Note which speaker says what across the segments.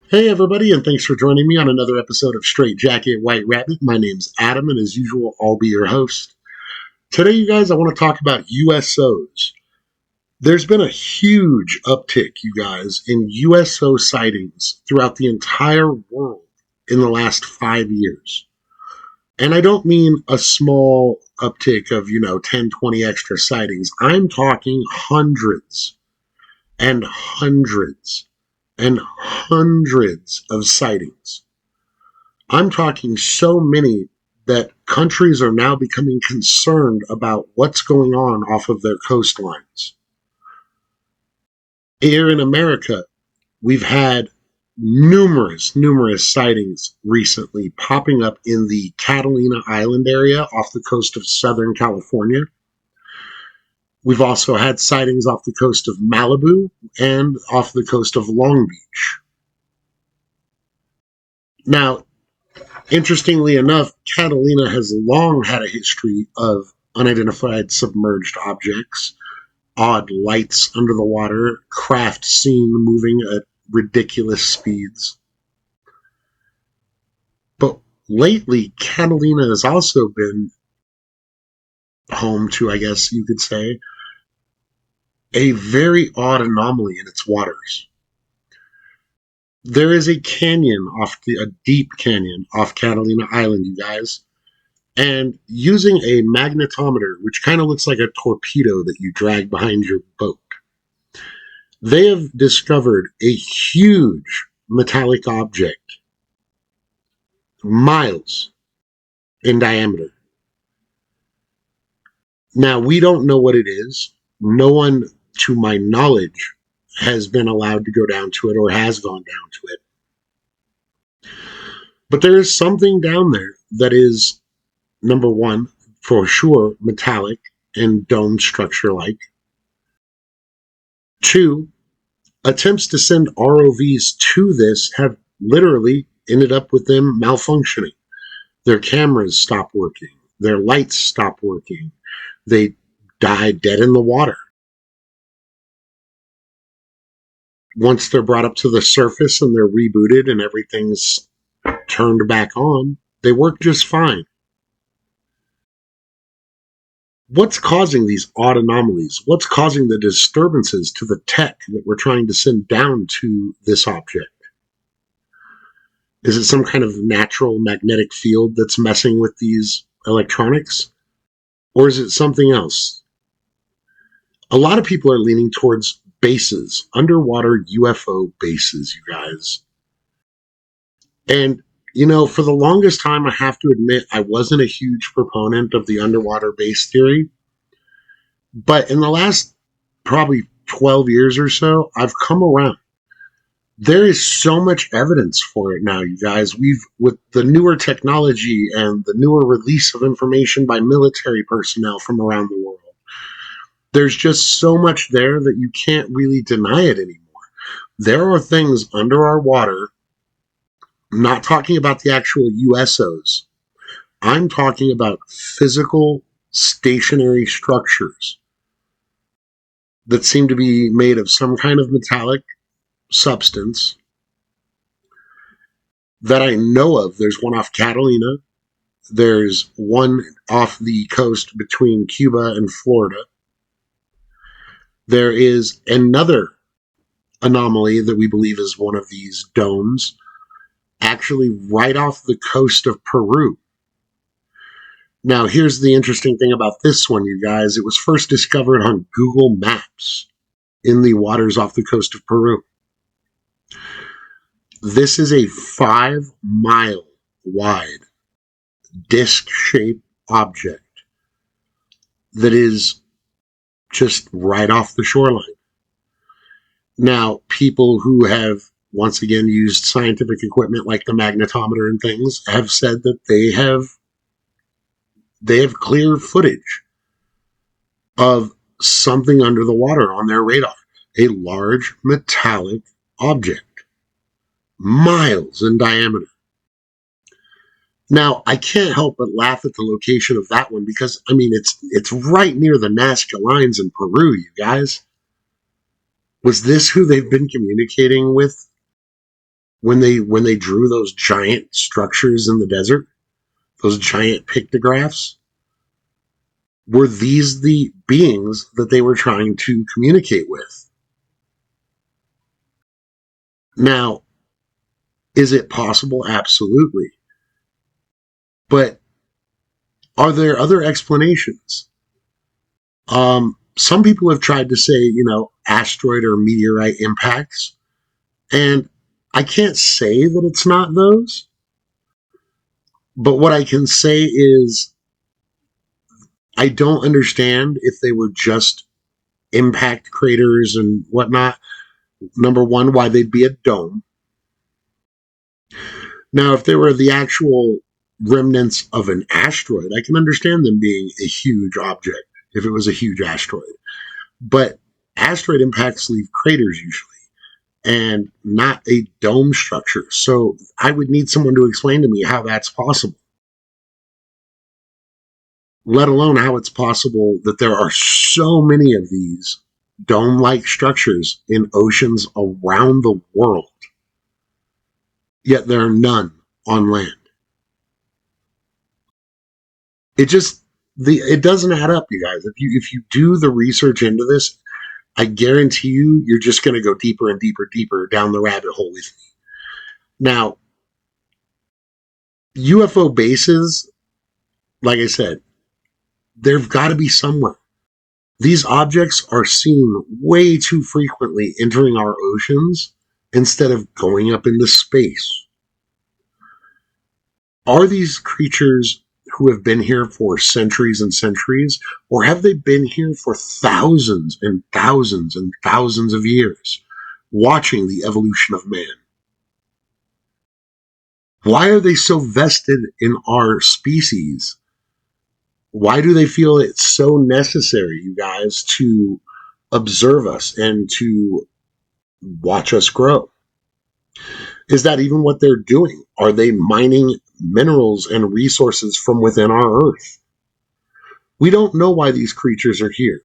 Speaker 1: Hey, everybody, and thanks for joining me on another episode of Straight Jacket White Rabbit. My name's Adam, and as usual, I'll be your host. Today, you guys, I want to talk about USOs. There's been a huge uptick, you guys, in USO sightings throughout the entire world in the last 5 years. And I don't mean a small uptick of, 10, 20 extra sightings. I'm talking hundreds and hundreds and hundreds of sightings. I'm talking so many that countries are now becoming concerned about what's going on off of their coastlines. Here in America, we've had numerous sightings recently popping up in the Catalina Island area off the coast of Southern California. We've also had sightings off the coast of Malibu and off the coast of Long Beach. Now, interestingly enough, Catalina has long had a history of unidentified submerged objects, odd lights under the water, craft seen moving at ridiculous speeds. But lately, Catalina has also been home to, I guess you could say, a very odd anomaly in its waters. There is a canyon a deep canyon off Catalina Island, you guys. And using a magnetometer, which kind of looks like a torpedo that you drag behind your boat, they have discovered a huge metallic object, miles in diameter. Now, we don't know what it is. No one, to my knowledge, has been allowed to go down to it or has gone down to it. But there is something down there that is, number one, for sure, metallic and dome structure like. Two, attempts to send ROVs to this have literally ended up with them malfunctioning. Their cameras stop working. Their lights stop working. They die dead in the water. Once they're brought up to the surface and they're rebooted and everything's turned back on, they work just fine. What's causing these odd anomalies? What's causing the disturbances to the tech that we're trying to send down to this object? Is it some kind of natural magnetic field that's messing with these electronics? Or is it something else? A lot of people are leaning towards bases, underwater UFO bases, you guys. And, for the longest time, I have to admit, I wasn't a huge proponent of the underwater base theory. But in the last probably 12 years or so, I've come around. There is so much evidence for it now, you guys. With the newer technology and the newer release of information by military personnel from around the world, there's just so much there that you can't really deny it anymore. There are things under our water. I'm not talking about the actual USOs. I'm talking about physical stationary structures that seem to be made of some kind of metallic substance that I know of. There's one off Catalina. There's one off the coast between Cuba and Florida. There is another anomaly that we believe is one of these domes, actually right off the coast of Peru. Now, here's the interesting thing about this one, you guys. It was first discovered on Google Maps in the waters off the coast of Peru. This is a 5-mile wide disc-shaped object that is just right off the shoreline. Now, people who have, once again, used scientific equipment like the magnetometer and things have said that they have clear footage of something under the water on their radar. A large metallic object, miles in diameter. Now, I can't help but laugh at the location of that one because, it's right near the Nazca lines in Peru, you guys. Was this who they've been communicating with when they drew those giant structures in the desert, those giant pictographs, were these the beings that they were trying to communicate with? Now, is it possible? Absolutely. But are there other explanations? Some people have tried to say, asteroid or meteorite impacts, and I can't say that it's not those, but what I can say is I don't understand if they were just impact craters and whatnot. Number one, why they'd be a dome. Now, if they were the actual remnants of an asteroid, I can understand them being a huge object if it was a huge asteroid. But asteroid impacts leave craters usually and not a dome structure. So I would need someone to explain to me how that's possible, let alone how it's possible that there are so many of these dome like structures in oceans around the world, yet there are none on land. It doesn't add up, you guys. If you do the research into this, I guarantee you're just going to go deeper and deeper down the rabbit hole with me. Now, UFO bases, like I said, there've got to be somewhere. These objects are seen way too frequently entering our oceans instead of going up into space. Are these creatures who have been here for centuries and centuries, or have they been here for thousands and thousands and thousands of years, watching the evolution of man? Why are they so vested in our species? Why do they feel it's so necessary, you guys, to observe us and to watch us grow? Is that even what they're doing? Are they mining minerals and resources from within our Earth? We don't know why these creatures are here,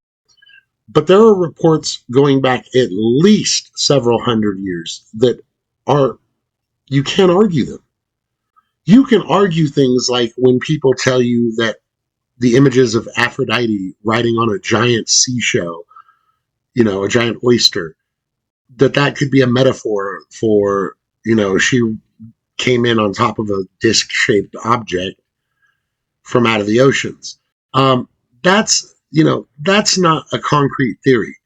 Speaker 1: but there are reports going back at least several hundred years that are, you can't argue them. You can argue things like when people tell you that the images of Aphrodite riding on a giant seashell, a giant oyster, that could be a metaphor for, she came in on top of a disc-shaped object from out of the oceans. That's not a concrete theory.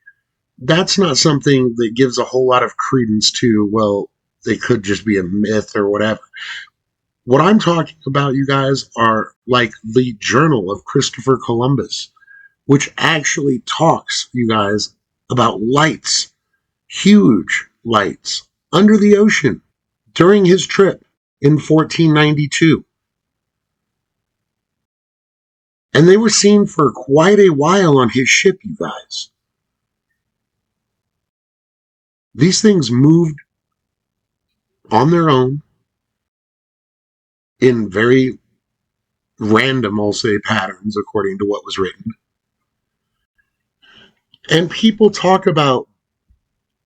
Speaker 1: That's not something that gives a whole lot of credence to, well, they could just be a myth or whatever. What I'm talking about, you guys, are like the Journal of Christopher Columbus, which actually talks, you guys, about lights, huge lights, under the ocean during his trip in 1492. And they were seen for quite a while on his ship, you guys. These things moved on their own in very random, I'll say, patterns, according to what was written. And people talk about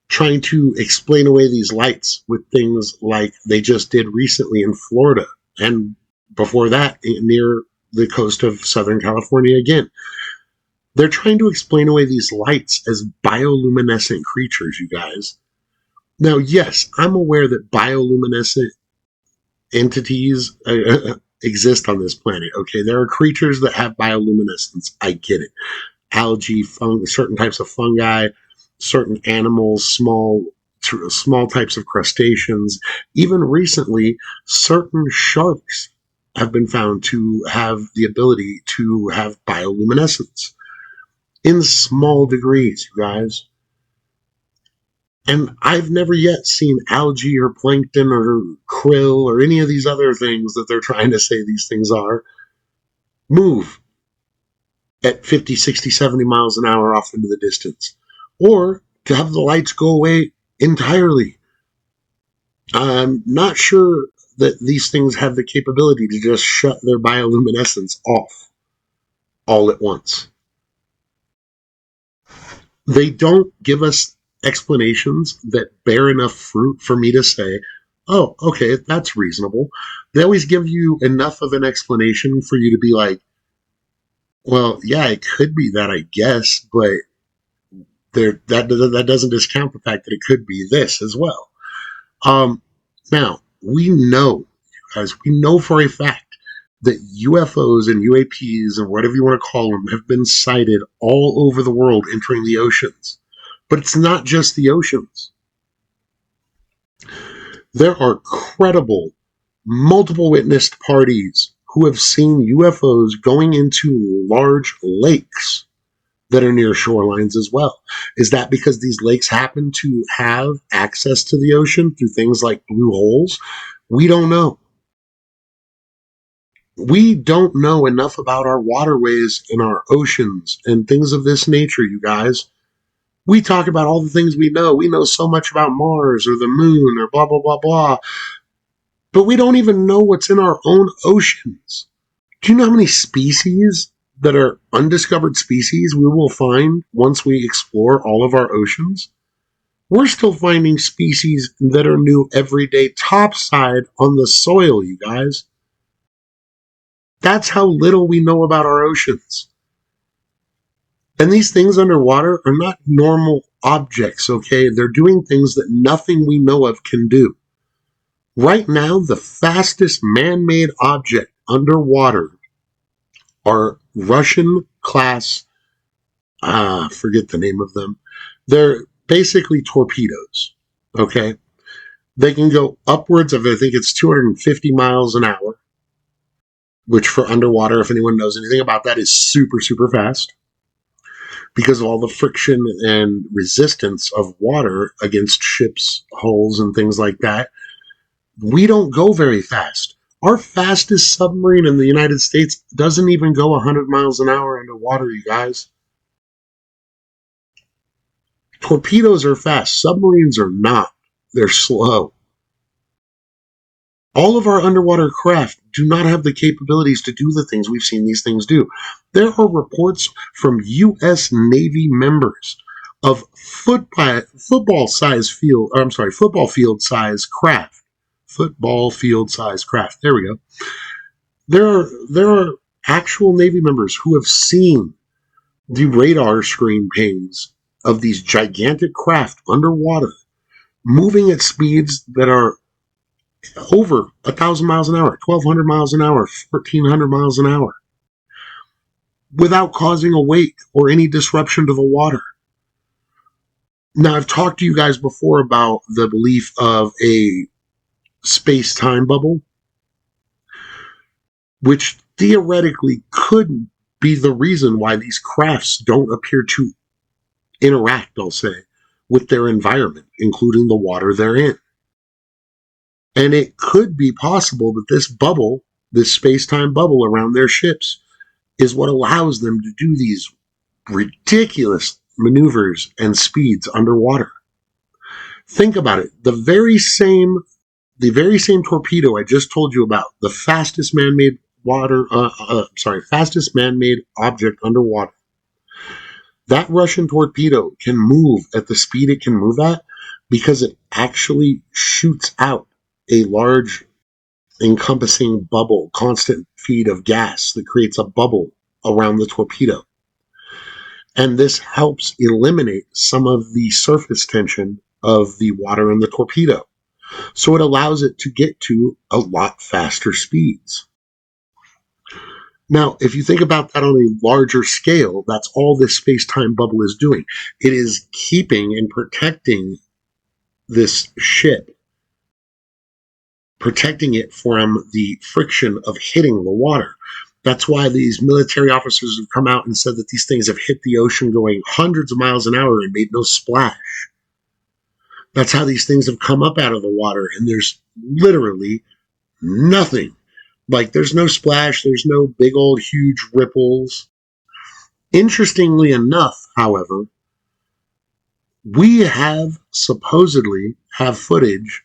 Speaker 1: trying to explain away these lights with things like they just did recently in Florida, and before that, near the coast of Southern California again. They're trying to explain away these lights as bioluminescent creatures, you guys. Now, yes, I'm aware that bioluminescent entities exist on this planet. Okay, there are creatures that have bioluminescence. I get it. Algae, certain types of fungi, certain animals, small types of crustaceans. Even recently, certain sharks have been found to have the ability to have bioluminescence in small degrees, you guys. And I've never yet seen algae or plankton or krill or any of these other things that they're trying to say these things are move at 50, 60, 70 miles an hour off into the distance. Or to have the lights go away entirely. I'm not sure that these things have the capability to just shut their bioluminescence off all at once. They don't give us explanations that bear enough fruit for me to say, oh, okay, that's reasonable. They always give you enough of an explanation for you to be like, well, yeah, it could be that, I guess, but that doesn't discount the fact that it could be this as well. Um, Now we know, guys, we know for a fact that UFOs and UAPs and whatever you want to call them have been sighted all over the world entering the oceans. But it's not just the oceans. There are credible, multiple witnessed parties who have seen UFOs going into large lakes that are near shorelines as well. Is that because these lakes happen to have access to the ocean through things like blue holes? We don't know. We don't know enough about our waterways and our oceans and things of this nature, you guys. We talk about all the things we know. We know so much about Mars or the moon or blah, blah, blah, blah. But we don't even know what's in our own oceans. Do you know how many species that are undiscovered species we will find once we explore all of our oceans? We're still finding species that are new every day topside on the soil, you guys. That's how little we know about our oceans. And these things underwater are not normal objects, okay? They're doing things that nothing we know of can do. Right now, the fastest man-made object underwater are Russian class, forget the name of them. They're basically torpedoes, okay? They can go upwards of, I think it's 250 miles an hour, which for underwater, if anyone knows anything about that, is super, super fast because of all the friction and resistance of water against ships' hulls and things like that. We don't go very fast. Our fastest submarine in the United States doesn't even go 100 miles an hour underwater, you guys. Torpedoes are fast. Submarines are not. They're slow. All of our underwater craft do not have the capabilities to do the things we've seen these things do. There are reports from U.S. Navy members of football field size craft. Football field size craft. There we go. There are actual Navy members who have seen the radar screen pings of these gigantic craft underwater moving at speeds that are over 1,000 miles an hour, 1,200 miles an hour, 1,400 miles an hour, without causing a wake or any disruption to the water. Now, I've talked to you guys before about the belief of a space-time bubble, which theoretically could be the reason why these crafts don't appear to interact, I'll say, with their environment, including the water they're in. And it could be possible that this bubble, this space-time bubble around their ships, is what allows them to do these ridiculous maneuvers and speeds underwater. Think about it. The very same torpedo I just told you about, the fastest man-made fastest man-made object underwater. That Russian torpedo can move at the speed it can move at because it actually shoots out a large encompassing bubble, constant feed of gas that creates a bubble around the torpedo. And this helps eliminate some of the surface tension of the water in the torpedo. So it allows it to get to a lot faster speeds. Now, if you think about that on a larger scale, that's all this space-time bubble is doing. It is keeping and protecting this ship, protecting it from the friction of hitting the water. That's why these military officers have come out and said that these things have hit the ocean going hundreds of miles an hour and made no splash. That's how these things have come up out of the water, and there's literally nothing. Like, there's no splash, there's no big old huge ripples. Interestingly enough, however, we supposedly have footage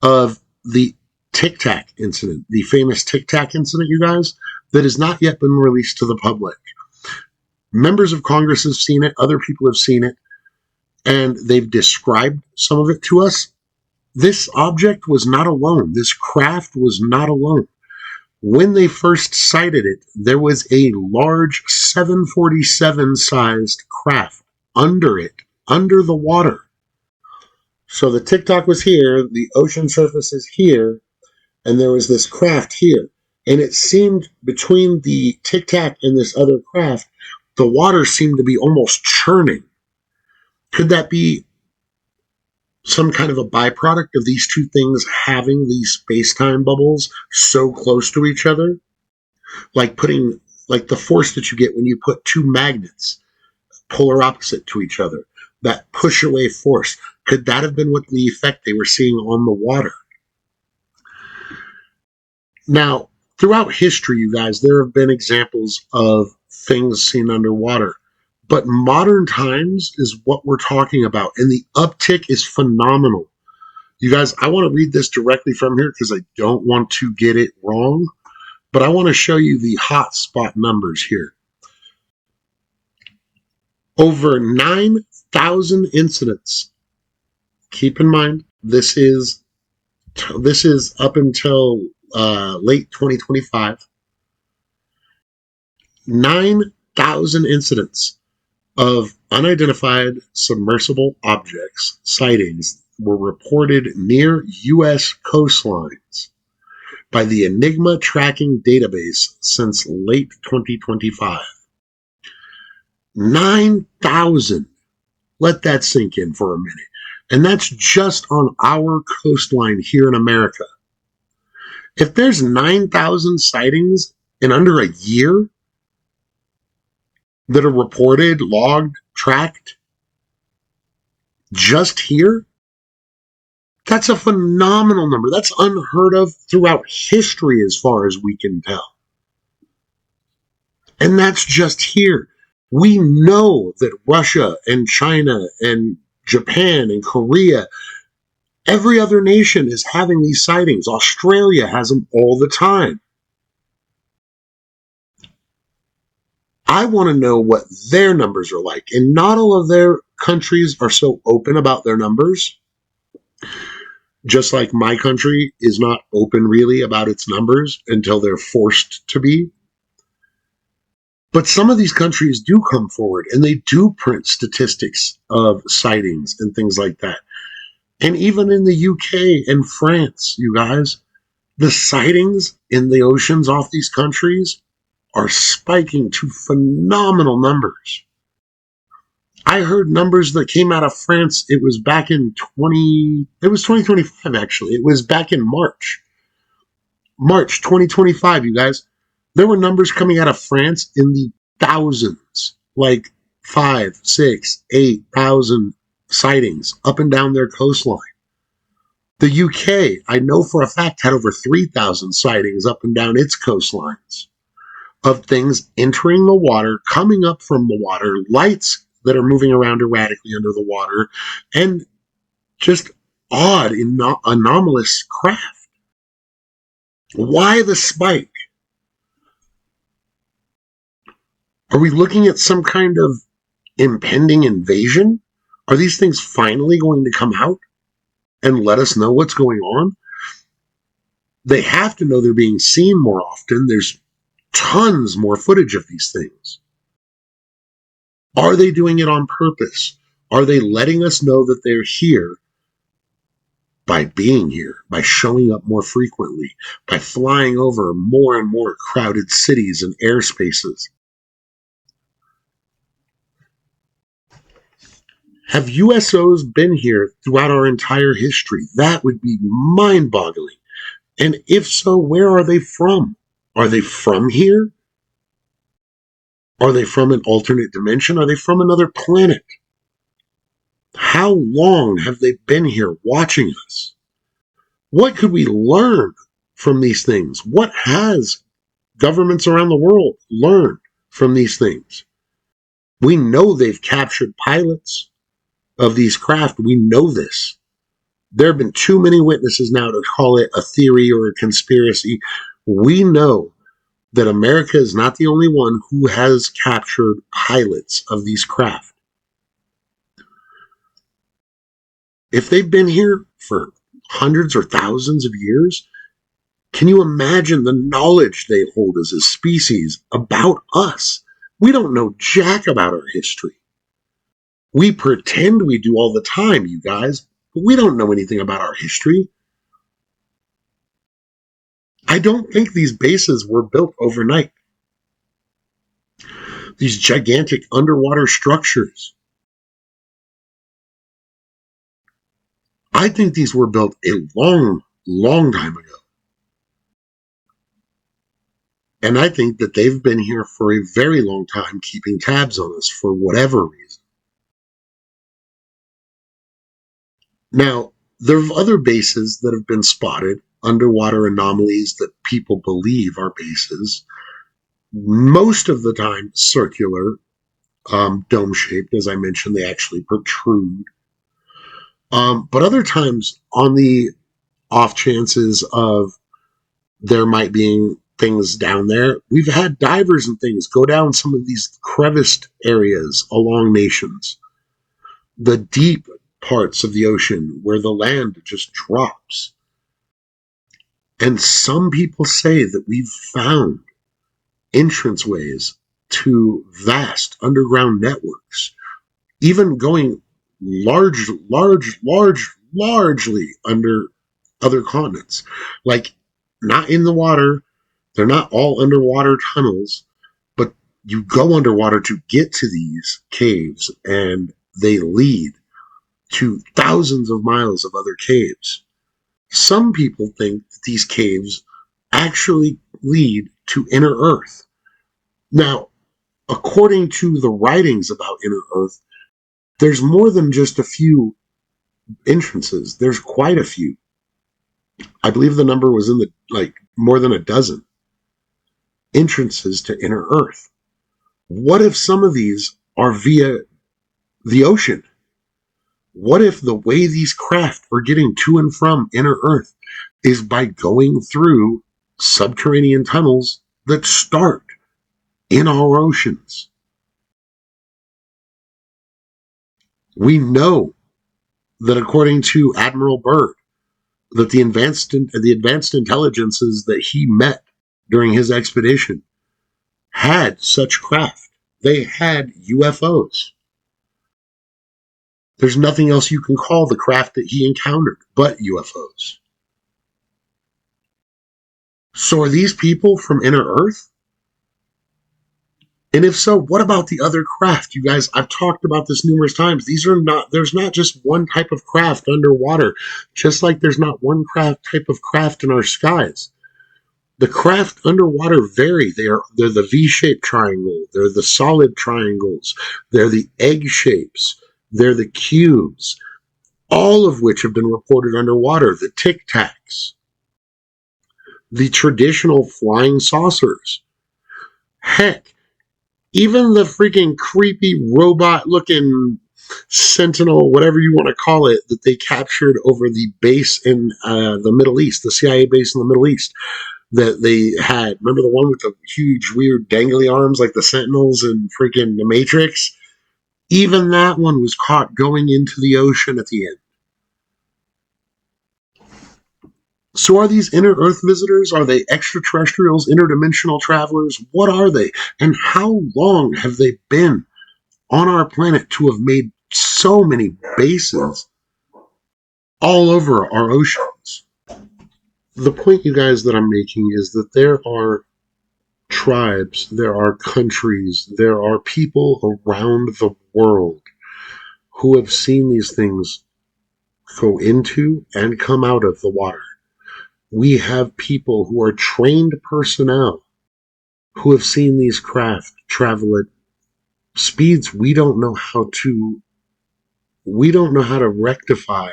Speaker 1: of the Tic Tac incident, the famous Tic Tac incident, you guys, that has not yet been released to the public. Members of Congress have seen it, other people have seen it, and they've described some of it to us. This object was not alone. This craft was not alone. When they first sighted it, there was a large 747-sized craft under it, under the water. So the TikTok was here, the ocean surface is here, and there was this craft here. And it seemed between the Tic Tac and this other craft, the water seemed to be almost churning. Could that be some kind of a byproduct of these two things having these space-time bubbles so close to each other? Like the force that you get when you put two magnets polar opposite to each other, that push away force. Could that have been what the effect they were seeing on the water? Now, throughout history, you guys, there have been examples of things seen underwater. But modern times is what we're talking about. And the uptick is phenomenal. You guys, I want to read this directly from here because I don't want to get it wrong. But I want to show you the hotspot numbers here. Over 9,000 incidents. Keep in mind, this is up until late 2025. 9,000 incidents of unidentified submersible objects sightings were reported near U.S. coastlines by the Enigma tracking database since late 2025. 9,000. Let that sink in for a minute. And that's just on our coastline here in America. If there's 9,000 sightings in under a year that are reported, logged, tracked, just here, that's a phenomenal number. That's unheard of throughout history as far as we can tell. And that's just here. We know that Russia and China and Japan and Korea, every other nation is having these sightings. Australia has them all the time. I want to know what their numbers are like. And not all of their countries are so open about their numbers. Just like my country is not open really about its numbers until they're forced to be. But some of these countries do come forward and they do print statistics of sightings and things like that. And even in the UK and France, you guys, the sightings in the oceans off these countries are spiking to phenomenal numbers. I heard numbers that came out of France. It was back in 2025 actually. It was back in March 2025, you guys. There were numbers coming out of France in the thousands, like 5, 6, 8,000 sightings up and down their coastline. The UK, I know for a fact, had over 3,000 sightings up and down its coastlines of things entering the water, coming up from the water, lights that are moving around erratically under the water, and just odd, anomalous craft. Why the spike? Are we looking at some kind of impending invasion? Are these things finally going to come out and let us know what's going on? They have to know they're being seen more often. There's tons more footage of these things. Are they doing it on purpose? Are they letting us know that they're here by being here, by showing up more frequently, by flying over more and more crowded cities and airspaces? Have USOs been here throughout our entire history? That would be mind-boggling. And if so, where are they from? Are they from here? Are they from an alternate dimension? Are they from another planet? How long have they been here watching us? What could we learn from these things? What has governments around the world learned from these things? We know they've captured pilots of these craft. We know this. There have been too many witnesses now to call it a theory or a conspiracy. We know that America is not the only one who has captured pilots of these craft. If they've been here for hundreds or thousands of years. Can you imagine the knowledge they hold as a species about us? We don't know jack about our history. We pretend we do all the time, you guys, but we don't know anything about our history. I don't think these bases were built overnight. These gigantic underwater structures. I think these were built a long, long time ago. And I think that they've been here for a very long time, keeping tabs on us for whatever reason. Now, there are other bases that have been spotted, underwater anomalies that people believe are bases. Most of the time, circular, dome-shaped. As I mentioned, they actually protrude. But other times, on the off chances of there might be things down there, we've had divers and things go down some of these creviced areas along nations, the deep parts of the ocean where the land just drops. And some people say that we've found entranceways to vast underground networks, even going largely under other continents. Like, not in the water, they're not all underwater tunnels, but you go underwater to get to these caves, and they lead to thousands of miles of other caves. Some people think that these caves actually lead to inner Earth. Now, according to the writings about inner Earth, there's more than just a few entrances. There's quite a few. I believe the number was in the more than a dozen entrances to inner Earth. What if some of these are via the ocean? What if the way these craft are getting to and from inner Earth is by going through subterranean tunnels that start in our oceans? We know that according to Admiral Byrd, that the advanced intelligences that he met during his expedition had such craft. They had UFOs. There's nothing else you can call the craft that he encountered but UFOs. So are these people from inner Earth? And if so, what about the other craft? You guys, I've talked about this numerous times. There's not just one type of craft underwater, just like there's not one type of craft in our skies. The craft underwater vary. They're the V-shaped triangle. They're the solid triangles. They're the egg shapes. They're the cubes, all of which have been reported underwater. The Tic Tacs, the traditional flying saucers. Heck, even the freaking creepy robot-looking Sentinel, whatever you want to call it, that they captured over the base in the Middle East, the CIA base in the Middle East, that they had. Remember the one with the huge, weird, dangly arms like the Sentinels in freaking The Matrix? Even that one was caught going into the ocean at the end. So are these inner Earth visitors? Are they extraterrestrials, interdimensional travelers? What are they? And how long have they been on our planet to have made so many bases all over our oceans? The point, you guys, that I'm making is that there are tribes, there are countries, there are people around the world who have seen these things go into and come out of the water. We have people who are trained personnel who have seen these craft travel at speeds we don't know how to rectify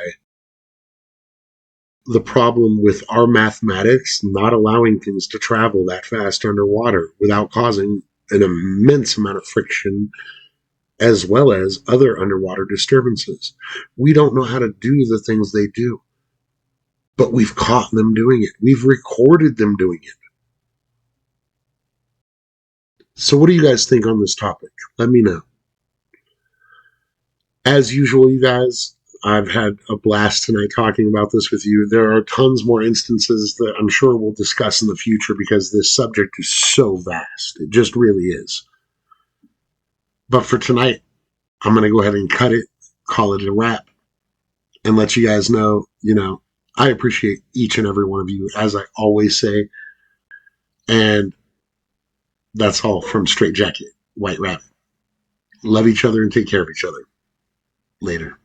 Speaker 1: the problem with our mathematics not allowing things to travel that fast underwater without causing an immense amount of friction as well as other underwater disturbances. We don't know how to do the things they do, but we've caught them doing it. We've recorded them doing it. So what do you guys think on this topic? Let me know. As usual, you guys, I've had a blast tonight talking about this with you. There are tons more instances that I'm sure we'll discuss in the future because this subject is so vast. It just really is. But for tonight, I'm going to go ahead and cut it, call it a wrap, and let you guys know, I appreciate each and every one of you, as I always say. And that's all from Straight Jacket, White Rabbit. Love each other and take care of each other. Later.